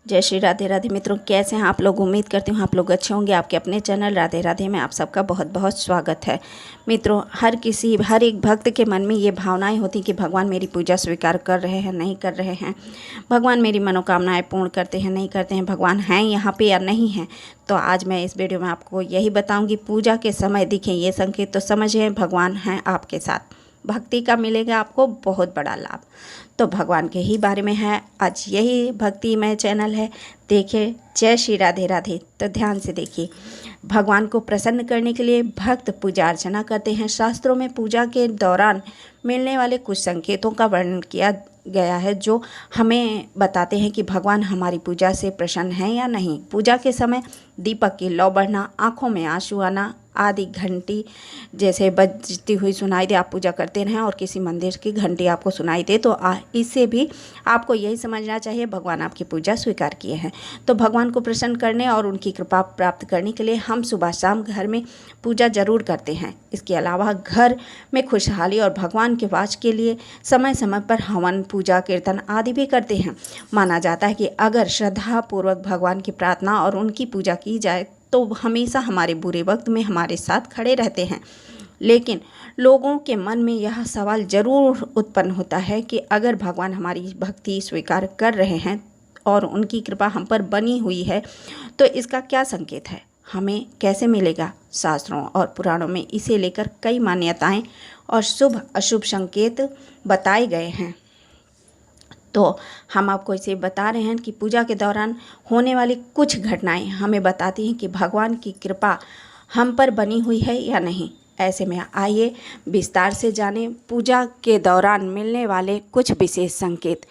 जय श्री राधे राधे मित्रों, कैसे हैं आप लोग। उम्मीद करती हूँ आप लोग अच्छे होंगे। आपके अपने चैनल राधे राधे में आप सबका बहुत बहुत स्वागत है। मित्रों, हर एक भक्त के मन में ये भावनाएं होती कि भगवान मेरी पूजा स्वीकार कर रहे हैं, नहीं कर रहे हैं, भगवान मेरी मनोकामनाएं पूर्ण करते हैं, नहीं करते हैं, भगवान हैं यहाँ पे या नहीं हैं। तो आज मैं इस वीडियो में आपको यही बताऊँगी, पूजा के समय दिखें ये संकेत तो समझिए भगवान हैं आपके साथ। भक्ति का मिलेगा आपको बहुत बड़ा लाभ। तो भगवान के ही बारे में है आज, यही भक्तिमय चैनल है। देखिए, जय श्री राधे राधे। तो ध्यान से देखिए, भगवान को प्रसन्न करने के लिए भक्त पूजा अर्चना करते हैं। शास्त्रों में पूजा के दौरान मिलने वाले कुछ संकेतों का वर्णन किया गया है जो हमें बताते हैं कि भगवान हमारी पूजा से प्रसन्न हैं या नहीं। पूजा के समय दीपक की लौ बढ़ना, आँखों में आंसू आना आदि, घंटी जैसे बजती हुई सुनाई दे, आप पूजा करते रहें और किसी मंदिर की घंटी आपको सुनाई दे तो इससे भी आपको यही समझना चाहिए भगवान आपकी पूजा स्वीकार किए हैं। तो भगवान को प्रसन्न करने और उनकी कृपा प्राप्त करने के लिए हम सुबह शाम घर में पूजा जरूर करते हैं। इसके अलावा घर में खुशहाली और भगवान के वास के लिए समय समय पर हवन, पूजा, कीर्तन आदि भी करते हैं। माना जाता है कि अगर श्रद्धापूर्वक भगवान की प्रार्थना और उनकी पूजा की जाए तो हमेशा हमारे बुरे वक्त में हमारे साथ खड़े रहते हैं। लेकिन लोगों के मन में यह सवाल जरूर उत्पन्न होता है कि अगर भगवान हमारी भक्ति स्वीकार कर रहे हैं और उनकी कृपा हम पर बनी हुई है तो इसका क्या संकेत है, हमें कैसे मिलेगा। शास्त्रों और पुराणों में इसे लेकर कई मान्यताएं और शुभ अशुभ संकेत बताए गए हैं। तो हम आपको इसे बता रहे हैं कि पूजा के दौरान होने वाली कुछ घटनाएं हमें बताती हैं कि भगवान की कृपा हम पर बनी हुई है या नहीं। ऐसे में आइए विस्तार से जानें पूजा के दौरान मिलने वाले कुछ विशेष संकेत।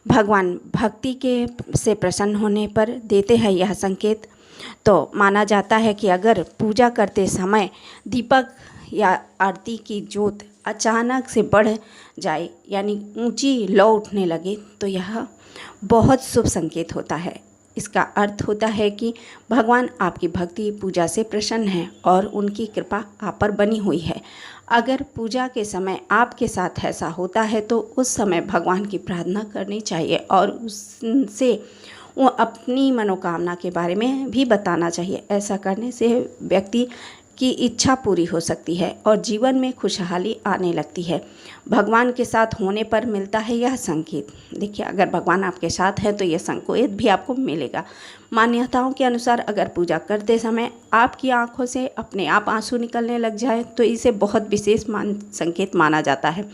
भगवान भक्ति के से प्रसन्न होने पर देते हैं यह संकेत। तो माना जाता है कि अगर पूजा करते समय दीपक या आरती की ज्योत अचानक से बढ़ जाए, यानी ऊंची लौ उठने लगे, तो यह बहुत शुभ संकेत होता है। इसका अर्थ होता है कि भगवान आपकी भक्ति पूजा से प्रसन्न हैं और उनकी कृपा आप पर बनी हुई है। अगर पूजा के समय आपके साथ ऐसा होता है तो उस समय भगवान की प्रार्थना करनी चाहिए और उससे वो अपनी मनोकामना के बारे में भी बताना चाहिए। ऐसा करने से व्यक्ति की इच्छा पूरी हो सकती है और जीवन में खुशहाली आने लगती है। भगवान के साथ होने पर मिलता है यह संकेत। देखिए, अगर भगवान आपके साथ है तो यह संकेत भी आपको मिलेगा। मान्यताओं के अनुसार अगर पूजा करते समय आपकी आंखों से अपने आप आंसू निकलने लग जाए तो इसे बहुत विशेष संकेत माना जाता है।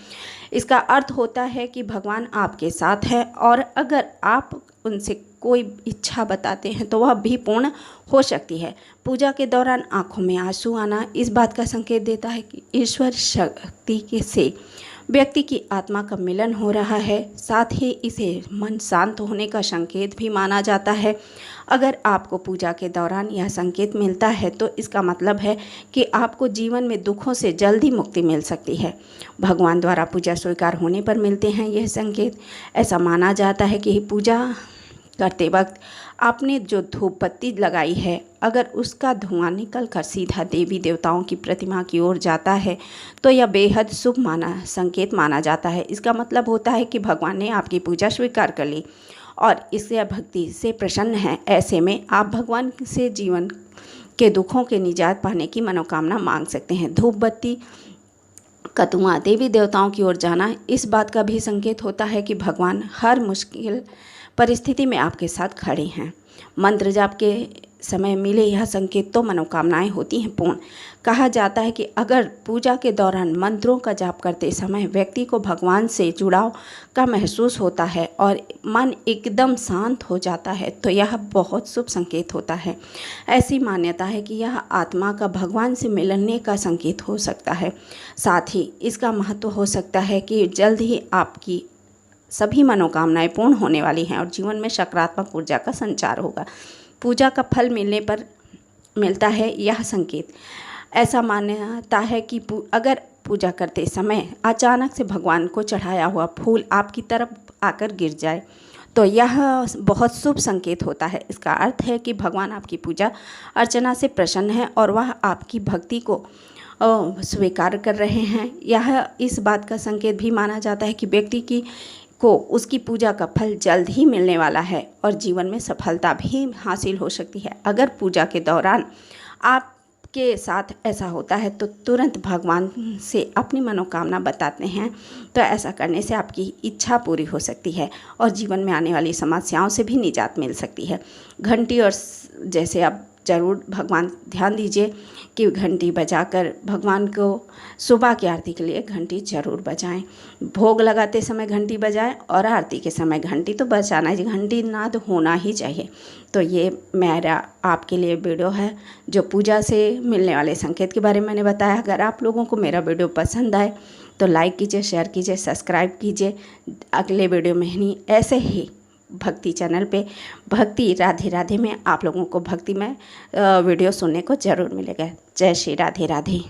इसका अर्थ होता है कि भगवान आपके साथ है और अगर आप उनसे कोई इच्छा बताते हैं तो वह भी पूर्ण हो सकती है। पूजा के दौरान आंखों में आंसू आना इस बात का संकेत देता है कि ईश्वर शक्ति के से व्यक्ति की आत्मा का मिलन हो रहा है। साथ ही इसे मन शांत होने का संकेत भी माना जाता है। अगर आपको पूजा के दौरान यह संकेत मिलता है तो इसका मतलब है कि आपको जीवन में दुखों से जल्दी मुक्ति मिल सकती है। भगवान द्वारा पूजा स्वीकार होने पर मिलते हैं यह संकेत। ऐसा माना जाता है कि पूजा करते वक्त आपने जो धूप बत्ती लगाई है, अगर उसका धुआं निकल कर सीधा देवी देवताओं की प्रतिमा की ओर जाता है तो यह बेहद शुभ संकेत माना जाता है। इसका मतलब होता है कि भगवान ने आपकी पूजा स्वीकार कर ली और इससे भक्ति से प्रसन्न है। ऐसे में आप भगवान से जीवन के दुखों के निजात पाने की मनोकामना मांग सकते हैं। धूप बत्ती का धुआं देवी देवताओं की ओर जाना इस बात का भी संकेत होता है कि भगवान हर मुश्किल परिस्थिति में आपके साथ खड़े हैं। मंत्र जाप के समय मिले यह संकेत तो मनोकामनाएं होती हैं पूर्ण। कहा जाता है कि अगर पूजा के दौरान मंत्रों का जाप करते समय व्यक्ति को भगवान से जुड़ाव का महसूस होता है और मन एकदम शांत हो जाता है तो यह बहुत शुभ संकेत होता है। ऐसी मान्यता है कि यह आत्मा का भगवान से मिलने का संकेत हो सकता है। साथ ही इसका महत्व हो सकता है कि जल्द ही आपकी सभी मनोकामनाएं पूर्ण होने वाली हैं और जीवन में सकारात्मक ऊर्जा का संचार होगा। पूजा का फल मिलने पर मिलता है यह संकेत। ऐसा मान्यता है कि अगर पूजा करते समय अचानक से भगवान को चढ़ाया हुआ फूल आपकी तरफ आकर गिर जाए तो यह बहुत शुभ संकेत होता है। इसका अर्थ है कि भगवान आपकी पूजा अर्चना से प्रसन्न है और वह आपकी भक्ति को स्वीकार कर रहे हैं। यह इस बात का संकेत भी माना जाता है कि व्यक्ति की को उसकी पूजा का फल जल्द ही मिलने वाला है और जीवन में सफलता भी हासिल हो सकती है। अगर पूजा के दौरान आपके साथ ऐसा होता है तो तुरंत भगवान से अपनी मनोकामना बताते हैं, तो ऐसा करने से आपकी इच्छा पूरी हो सकती है और जीवन में आने वाली समस्याओं से भी निजात मिल सकती है। घंटी और जैसे आप ज़रूर भगवान ध्यान दीजिए कि घंटी बजाकर भगवान को सुबह की आरती के लिए घंटी ज़रूर बजाएं। भोग लगाते समय घंटी बजाएं और आरती के समय घंटी तो बजाना ही, घंटी नाद होना ही चाहिए। तो ये मेरा आपके लिए वीडियो है जो पूजा से मिलने वाले संकेत के बारे में मैंने बताया। अगर आप लोगों को मेरा वीडियो पसंद आए तो लाइक कीजिए, शेयर कीजिए, सब्सक्राइब कीजिए। अगले वीडियो में ही ऐसे ही भक्ति चैनल पे भक्ति राधे राधे में आप लोगों को भक्ति में वीडियो सुनने को ज़रूर मिलेगा। जय श्री राधे राधे।